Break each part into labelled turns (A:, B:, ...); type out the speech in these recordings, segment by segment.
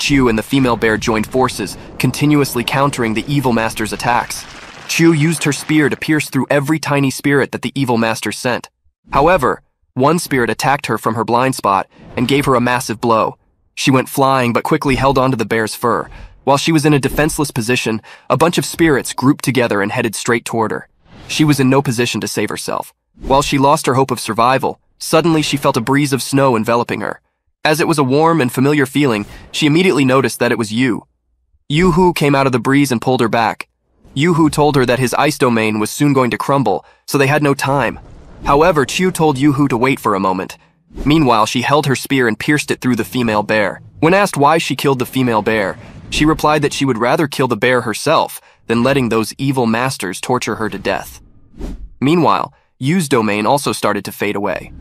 A: Chu and the female bear joined forces, continuously countering the evil master's attacks. Chu used her spear to pierce through every tiny spirit that the evil master sent. However, one spirit attacked her from her blind spot and gave her a massive blow. She went flying but quickly held onto the bear's fur. While she was in a defenseless position, a bunch of spirits grouped together and headed straight toward her. She was in no position to save herself. While she lost her hope of survival, suddenly she felt a breeze of snow enveloping her. As it was a warm and familiar feeling, she immediately noticed that it was Yu. Yu-Hu came out of the breeze and pulled her back. Yu-Hu told her that his ice domain was soon going to crumble, so they had no time. However, Chu told Yu-Hu to wait for a moment. Meanwhile, she held her spear and pierced it through the female bear. When asked why she killed the female bear, she replied that she would rather kill the bear herself than letting those evil masters torture her to death. Meanwhile, Yu's domain also started to fade away.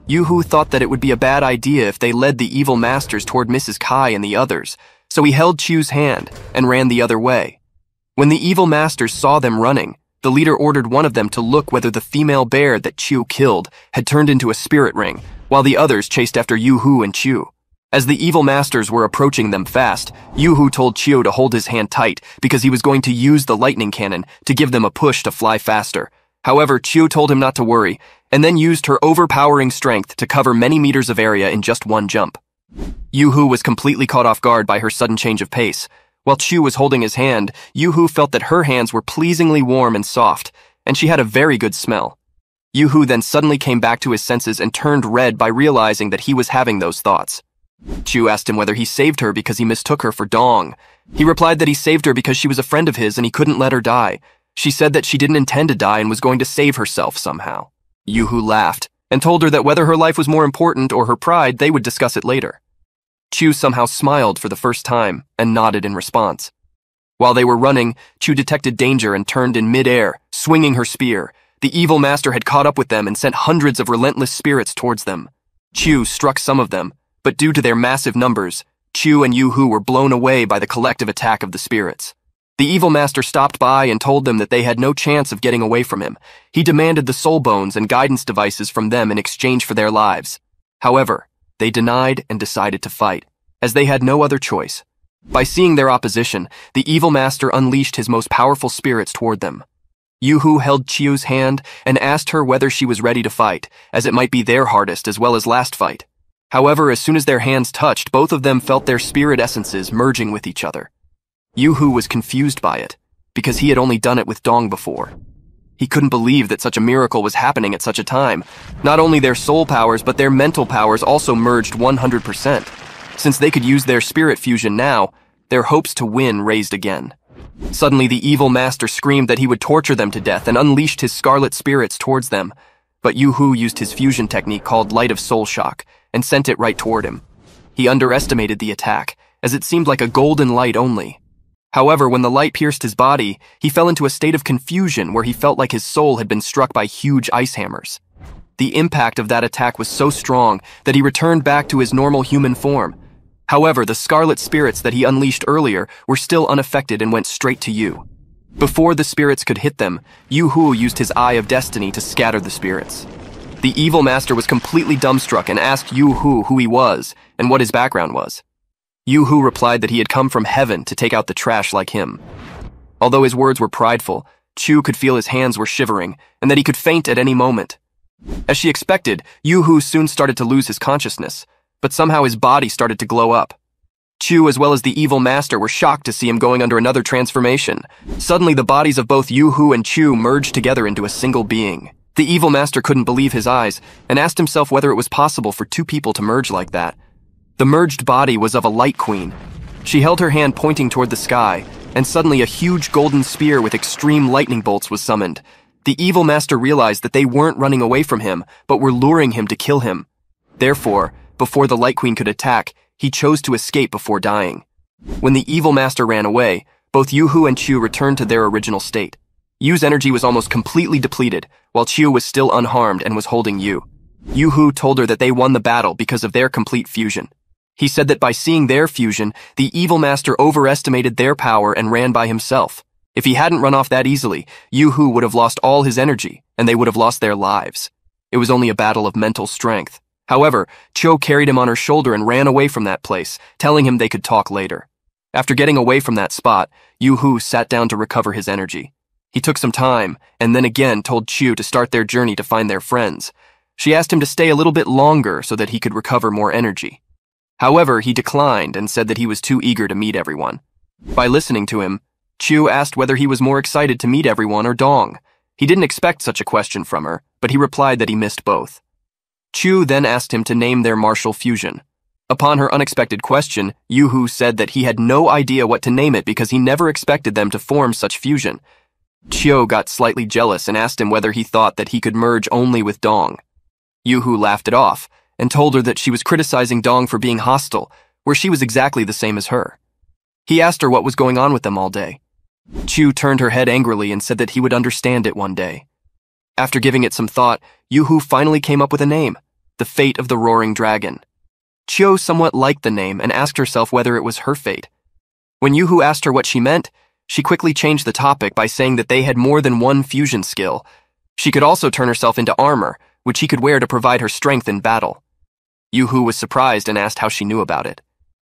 A: Yu-Hu thought that it would be a bad idea if they led the evil masters toward Mrs. Kai and the others, so he held Chu's hand and ran the other way. When the evil masters saw them running, the leader ordered one of them to look whether the female bear that Chu killed had turned into a spirit ring, while the others chased after Yu-Hu and Chu. As the evil masters were approaching them fast, Yu-Hu told Chu to hold his hand tight because he was going to use the lightning cannon to give them a push to fly faster. However, Chu told him not to worry, and then used her overpowering strength to cover many meters of area in just one jump. Yu-Hu was completely caught off guard by her sudden change of pace. While Chu was holding his hand, Yu-Hu felt that her hands were pleasingly warm and soft, and she had a very good smell. Yu-Hu then suddenly came back to his senses and turned red by realizing that he was having those thoughts. Chu asked him whether he saved her because he mistook her for Dong. He replied that he saved her because she was a friend of his and he couldn't let her die. She said that she didn't intend to die and was going to save herself somehow. Yu-Hu laughed and told her that whether her life was more important or her pride, they would discuss it later. Chu somehow smiled for the first time and nodded in response. While they were running, Chu detected danger and turned in mid-air, swinging her spear. The evil master had caught up with them and sent hundreds of relentless spirits towards them. Chu struck some of them, but due to their massive numbers, Chu and Yu-Hu were blown away by the collective attack of the spirits. The evil master stopped by and told them that they had no chance of getting away from him. He demanded the soul bones and guidance devices from them in exchange for their lives. However, they denied and decided to fight, as they had no other choice. By seeing their opposition, the evil master unleashed his most powerful spirits toward them. Yu-Hu held Chu's hand and asked her whether she was ready to fight, as it might be their hardest as well as last fight. However, as soon as their hands touched, both of them felt their spirit essences merging with each other. Yu-Hu was confused by it, because he had only done it with Dong before. He couldn't believe that such a miracle was happening at such a time. Not only their soul powers, but their mental powers also merged 100%. Since they could use their spirit fusion now, their hopes to win raised again. Suddenly, the evil master screamed that he would torture them to death and unleashed his scarlet spirits towards them. But Yu-Hu used his fusion technique called Light of Soul Shock and sent it right toward him. He underestimated the attack, as it seemed like a golden light only. However, when the light pierced his body, he fell into a state of confusion where he felt like his soul had been struck by huge ice hammers. The impact of that attack was so strong that he returned back to his normal human form. However, the scarlet spirits that he unleashed earlier were still unaffected and went straight to Yu. Before the spirits could hit them, Yu-Hu used his Eye of Destiny to scatter the spirits. The evil master was completely dumbstruck and asked Yu-Hu who he was and what his background was. Yu-Hu replied that he had come from heaven to take out the trash like him. Although his words were prideful, Chu could feel his hands were shivering and that he could faint at any moment. As she expected, Yu-Hu soon started to lose his consciousness, but somehow his body started to glow up. Chu as well as the evil master were shocked to see him going under another transformation. Suddenly the bodies of both Yu-Hu and Chu merged together into a single being. The evil master couldn't believe his eyes and asked himself whether it was possible for two people to merge like that. The merged body was of a light queen. She held her hand pointing toward the sky, and suddenly a huge golden spear with extreme lightning bolts was summoned. The evil master realized that they weren't running away from him, but were luring him to kill him. Therefore, before the light queen could attack, he chose to escape before dying. When the evil master ran away, both Yu-Hu and Chu returned to their original state. Yu's energy was almost completely depleted, while Chu was still unharmed and was holding Yu. Yu-Hu told her that they won the battle because of their complete fusion. He said that by seeing their fusion, the evil master overestimated their power and ran by himself. If he hadn't run off that easily, Yu-Hu would have lost all his energy, and they would have lost their lives. It was only a battle of mental strength. However, Cho carried him on her shoulder and ran away from that place, telling him they could talk later. After getting away from that spot, Yu-Hu sat down to recover his energy. He took some time, and then again told Chu to start their journey to find their friends. She asked him to stay a little bit longer so that he could recover more energy. However, he declined and said that he was too eager to meet everyone. By listening to him, Chu asked whether he was more excited to meet everyone or Dong. He didn't expect such a question from her, but he replied that he missed both. Chu then asked him to name their martial fusion. Upon her unexpected question, Yu-Hu said that he had no idea what to name it because he never expected them to form such fusion. Chiu got slightly jealous and asked him whether he thought that he could merge only with Dong. Yu-Hu laughed it off and told her that she was criticizing Dong for being hostile, where she was exactly the same as her. He asked her what was going on with them all day. Chu turned her head angrily and said that he would understand it one day. After giving it some thought, Yu-Hu finally came up with a name, the Fate of the Roaring Dragon. Chiu somewhat liked the name and asked herself whether it was her fate. When Yu-Hu asked her what she meant, she quickly changed the topic by saying that they had more than one fusion skill. She could also turn herself into armor, which he could wear to provide her strength in battle. Yu-Hu was surprised and asked how she knew about it.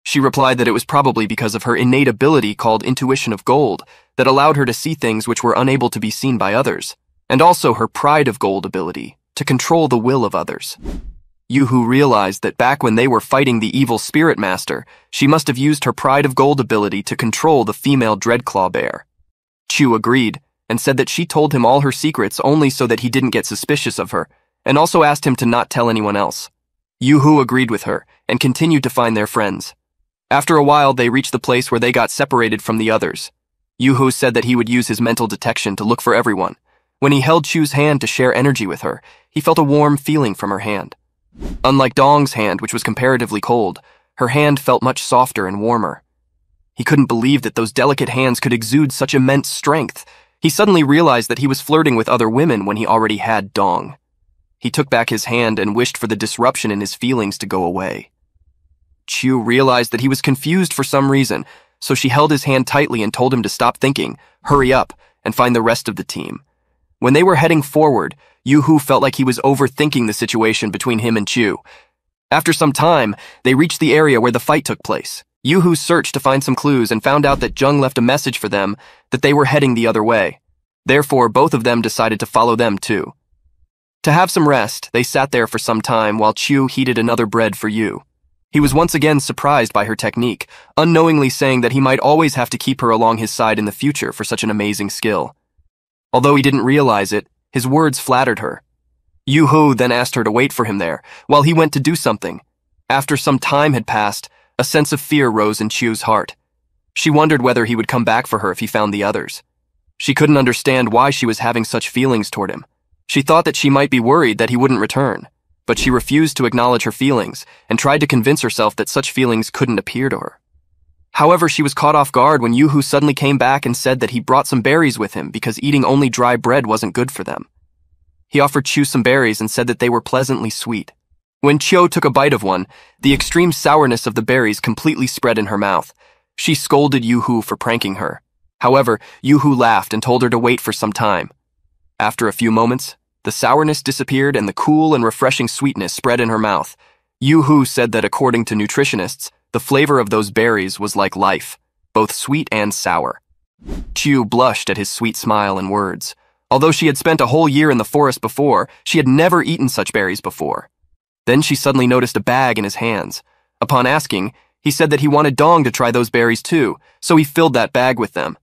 A: She replied that it was probably because of her innate ability called Intuition of Gold that allowed her to see things which were unable to be seen by others, and also her Pride of Gold ability to control the will of others. Yu-Hu realized that back when they were fighting the evil spirit master, she must have used her Pride of Gold ability to control the female Dreadclaw bear. Chu agreed and said that she told him all her secrets only so that he didn't get suspicious of her, and also asked him to not tell anyone else. Yu-Hu agreed with her and continued to find their friends. After a while, they reached the place where they got separated from the others. Yu-Hu said that he would use his mental detection to look for everyone. When he held Chu's hand to share energy with her, he felt a warm feeling from her hand. Unlike Dong's hand, which was comparatively cold, her hand felt much softer and warmer. He couldn't believe that those delicate hands could exude such immense strength. He suddenly realized that he was flirting with other women when he already had Dong. He took back his hand and wished for the disruption in his feelings to go away. Chu realized that he was confused for some reason, so she held his hand tightly and told him to stop thinking, hurry up, and find the rest of the team. When they were heading forward, Yu-Hu felt like he was overthinking the situation between him and Chu. After some time, they reached the area where the fight took place. Yu-Hu searched to find some clues and found out that Jung left a message for them that they were heading the other way. Therefore, both of them decided to follow them too. To have some rest, they sat there for some time while Chu heated another bread for Yu. He was once again surprised by her technique, unknowingly saying that he might always have to keep her along his side in the future for such an amazing skill. Although he didn't realize it, his words flattered her. Yu-Hu then asked her to wait for him there, while he went to do something. After some time had passed, a sense of fear rose in Chu's heart. She wondered whether he would come back for her if he found the others. She couldn't understand why she was having such feelings toward him. She thought that she might be worried that he wouldn't return, but she refused to acknowledge her feelings and tried to convince herself that such feelings couldn't appear to her. However, she was caught off guard when Yu-Hu suddenly came back and said that he brought some berries with him because eating only dry bread wasn't good for them. He offered Chu some berries and said that they were pleasantly sweet. When Chiu took a bite of one, the extreme sourness of the berries completely spread in her mouth. She scolded Yu-Hu for pranking her. However, Yu-Hu laughed and told her to wait for some time. After a few moments, the sourness disappeared and the cool and refreshing sweetness spread in her mouth. Yu-Hu said that according to nutritionists, the flavor of those berries was like life, both sweet and sour. Chiu blushed at his sweet smile and words. Although she had spent a whole year in the forest before, she had never eaten such berries before. Then she suddenly noticed a bag in his hands. Upon asking, he said that he wanted Dong to try those berries too, so he filled that bag with them.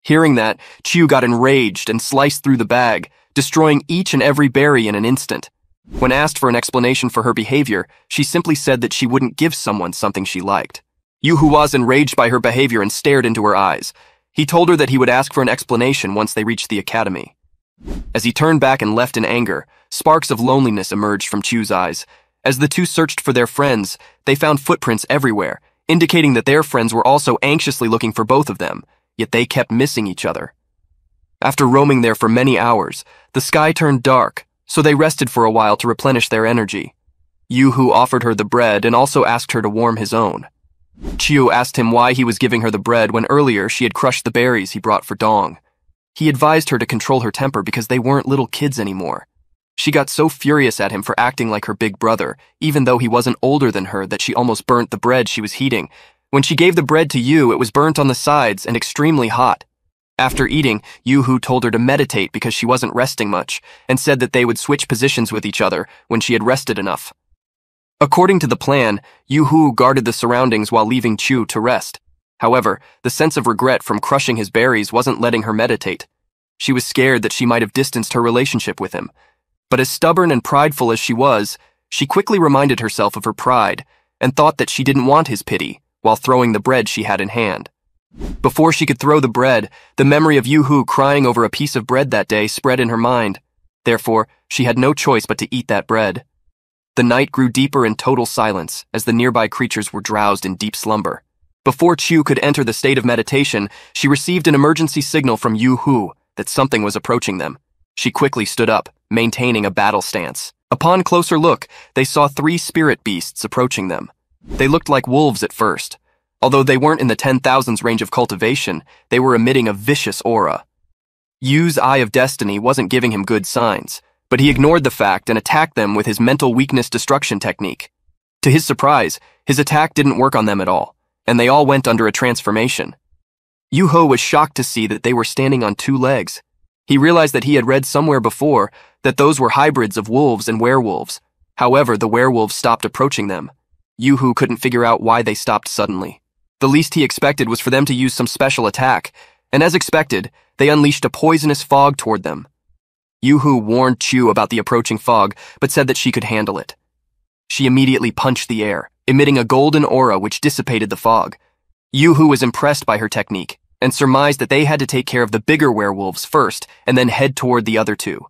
A: Hearing that, Chiu got enraged and sliced through the bag, destroying each and every berry in an instant. When asked for an explanation for her behavior, she simply said that she wouldn't give someone something she liked. Yu-Hu was enraged by her behavior and stared into her eyes. He told her that he would ask for an explanation once they reached the academy. As he turned back and left in anger, sparks of loneliness emerged from Chu's eyes. As the two searched for their friends, they found footprints everywhere, indicating that their friends were also anxiously looking for both of them, yet they kept missing each other. After roaming there for many hours, the sky turned dark, so they rested for a while to replenish their energy. Yu-Hu offered her the bread and also asked her to warm his own. Chiu asked him why he was giving her the bread when earlier she had crushed the berries he brought for Dong. He advised her to control her temper because they weren't little kids anymore. She got so furious at him for acting like her big brother, even though he wasn't older than her, that she almost burnt the bread she was heating. When she gave the bread to Yu, it was burnt on the sides and extremely hot. After eating, Yu-Hu told her to meditate because she wasn't resting much, and said that they would switch positions with each other when she had rested enough. According to the plan, Yu-Hu guarded the surroundings while leaving Chu to rest. However, the sense of regret from crushing his berries wasn't letting her meditate. She was scared that she might have distanced her relationship with him. But as stubborn and prideful as she was, she quickly reminded herself of her pride and thought that she didn't want his pity while throwing the bread she had in hand. Before she could throw the bread, the memory of Yu-Hu crying over a piece of bread that day spread in her mind. Therefore, she had no choice but to eat that bread. The night grew deeper in total silence as the nearby creatures were drowsed in deep slumber. Before Chu could enter the state of meditation, she received an emergency signal from Yu-Hu that something was approaching them. She quickly stood up, maintaining a battle stance. Upon closer look, they saw 3 spirit beasts approaching them. They looked like wolves at first. Although they weren't in the 10,000s range of cultivation, they were emitting a vicious aura. Yu's Eye of Destiny wasn't giving him good signs, but he ignored the fact and attacked them with his mental weakness destruction technique. To his surprise, his attack didn't work on them at all, and they all went under a transformation. Yu-Ho was shocked to see that they were standing on 2 legs. He realized that he had read somewhere before that those were hybrids of wolves and werewolves. However, the werewolves stopped approaching them. Yu-Hu couldn't figure out why they stopped suddenly. The least he expected was for them to use some special attack, and as expected, they unleashed a poisonous fog toward them. Yu-Hu warned Chu about the approaching fog, but said that she could handle it. She immediately punched the air, emitting a golden aura which dissipated the fog. Yu-Hu was impressed by her technique, and surmised that they had to take care of the bigger werewolves first, and then head toward the other 2.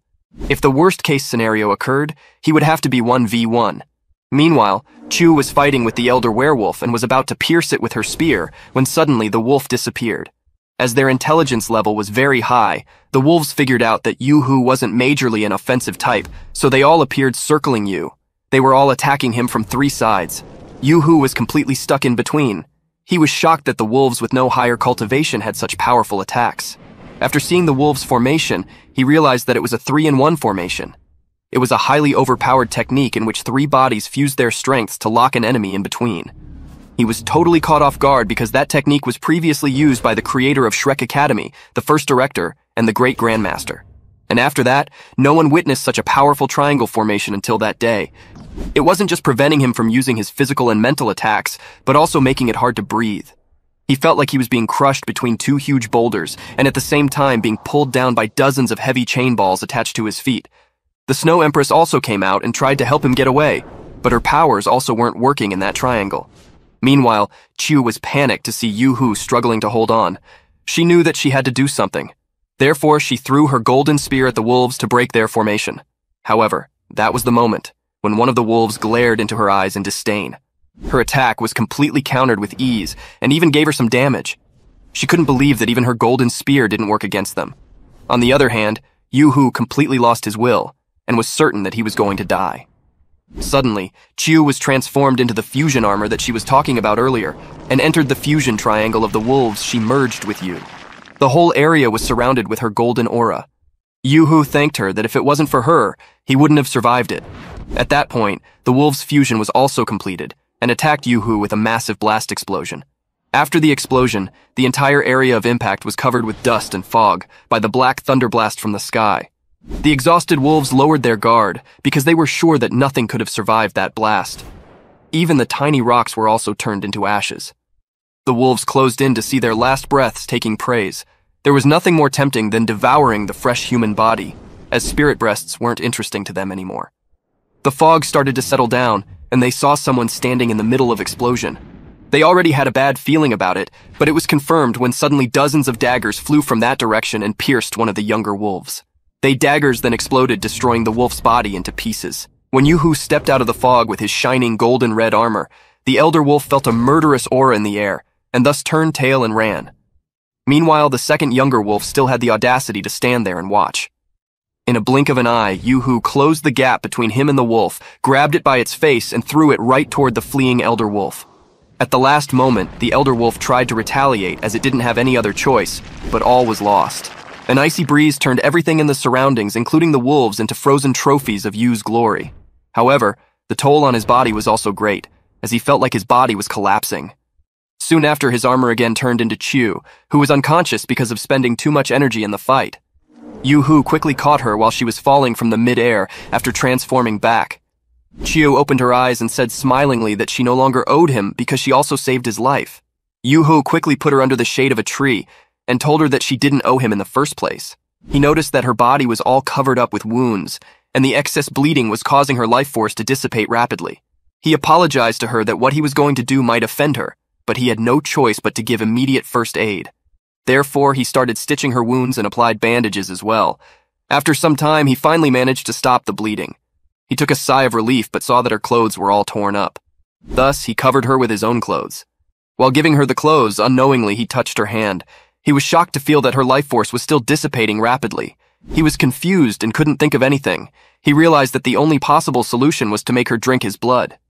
A: If the worst-case scenario occurred, he would have to be 1v1. Meanwhile, Chu was fighting with the elder werewolf and was about to pierce it with her spear when suddenly the wolf disappeared. As their intelligence level was very high, the wolves figured out that Yu-Hu wasn't majorly an offensive type, so they all appeared circling Yu. They were all attacking him from 3 sides. Yu-Hu was completely stuck in between. He was shocked that the wolves with no higher cultivation had such powerful attacks. After seeing the wolves' formation, he realized that it was a 3-in-1 formation. It was a highly overpowered technique in which 3 bodies fused their strengths to lock an enemy in between. He was totally caught off guard because that technique was previously used by the creator of Shrek Academy, the first director, and the great grandmaster. And after that, no one witnessed such a powerful triangle formation until that day. It wasn't just preventing him from using his physical and mental attacks, but also making it hard to breathe. He felt like he was being crushed between 2 huge boulders, and at the same time being pulled down by dozens of heavy chain balls attached to his feet. The Snow Empress also came out and tried to help him get away, but her powers also weren't working in that triangle. Meanwhile, Chu was panicked to see Yu-Hu struggling to hold on. She knew that she had to do something. Therefore, she threw her golden spear at the wolves to break their formation. However, that was the moment when one of the wolves glared into her eyes in disdain. Her attack was completely countered with ease and even gave her some damage. She couldn't believe that even her golden spear didn't work against them. On the other hand, Yu-Hu completely lost his will and was certain that he was going to die. Suddenly, Chu was transformed into the fusion armor that she was talking about earlier and entered the fusion triangle of the wolves she merged with Yu. The whole area was surrounded with her golden aura. Yu-Hu thanked her that if it wasn't for her, he wouldn't have survived it. At that point, the wolves' fusion was also completed and attacked Yu-Hu with a massive blast explosion. After the explosion, the entire area of impact was covered with dust and fog by the black thunderblast from the sky. The exhausted wolves lowered their guard because they were sure that nothing could have survived that blast. Even the tiny rocks were also turned into ashes. The wolves closed in to see their last breaths taking praise. There was nothing more tempting than devouring the fresh human body, as spirit breasts weren't interesting to them anymore. The fog started to settle down, and they saw someone standing in the middle of explosion. They already had a bad feeling about it, but it was confirmed when suddenly dozens of daggers flew from that direction and pierced one of the younger wolves. They daggers then exploded, destroying the wolf's body into pieces. When Yu-Hu stepped out of the fog with his shining golden red armor, the elder wolf felt a murderous aura in the air, and thus turned tail and ran. Meanwhile, the second younger wolf still had the audacity to stand there and watch. In a blink of an eye, Yu-Hu closed the gap between him and the wolf, grabbed it by its face, and threw it right toward the fleeing elder wolf. At the last moment, the elder wolf tried to retaliate as it didn't have any other choice, but all was lost. An icy breeze turned everything in the surroundings, including the wolves, into frozen trophies of Yu's glory. However, the toll on his body was also great, as he felt like his body was collapsing. Soon after, his armor again turned into Chu, who was unconscious because of spending too much energy in the fight. Yu-Hu quickly caught her while she was falling from the mid-air after transforming back. Chiu opened her eyes and said smilingly that she no longer owed him because she also saved his life. Yu-Hu quickly put her under the shade of a tree and told her that she didn't owe him in the first place. He noticed that her body was all covered up with wounds, and the excess bleeding was causing her life force to dissipate rapidly. He apologized to her that what he was going to do might offend her, but he had no choice but to give immediate first aid. Therefore, he started stitching her wounds and applied bandages as well. After some time, he finally managed to stop the bleeding. He took a sigh of relief but saw that her clothes were all torn up. Thus, he covered her with his own clothes. While giving her the clothes, unknowingly he touched her hand. He was shocked to feel that her life force was still dissipating rapidly. He was confused and couldn't think of anything. He realized that the only possible solution was to make her drink his blood.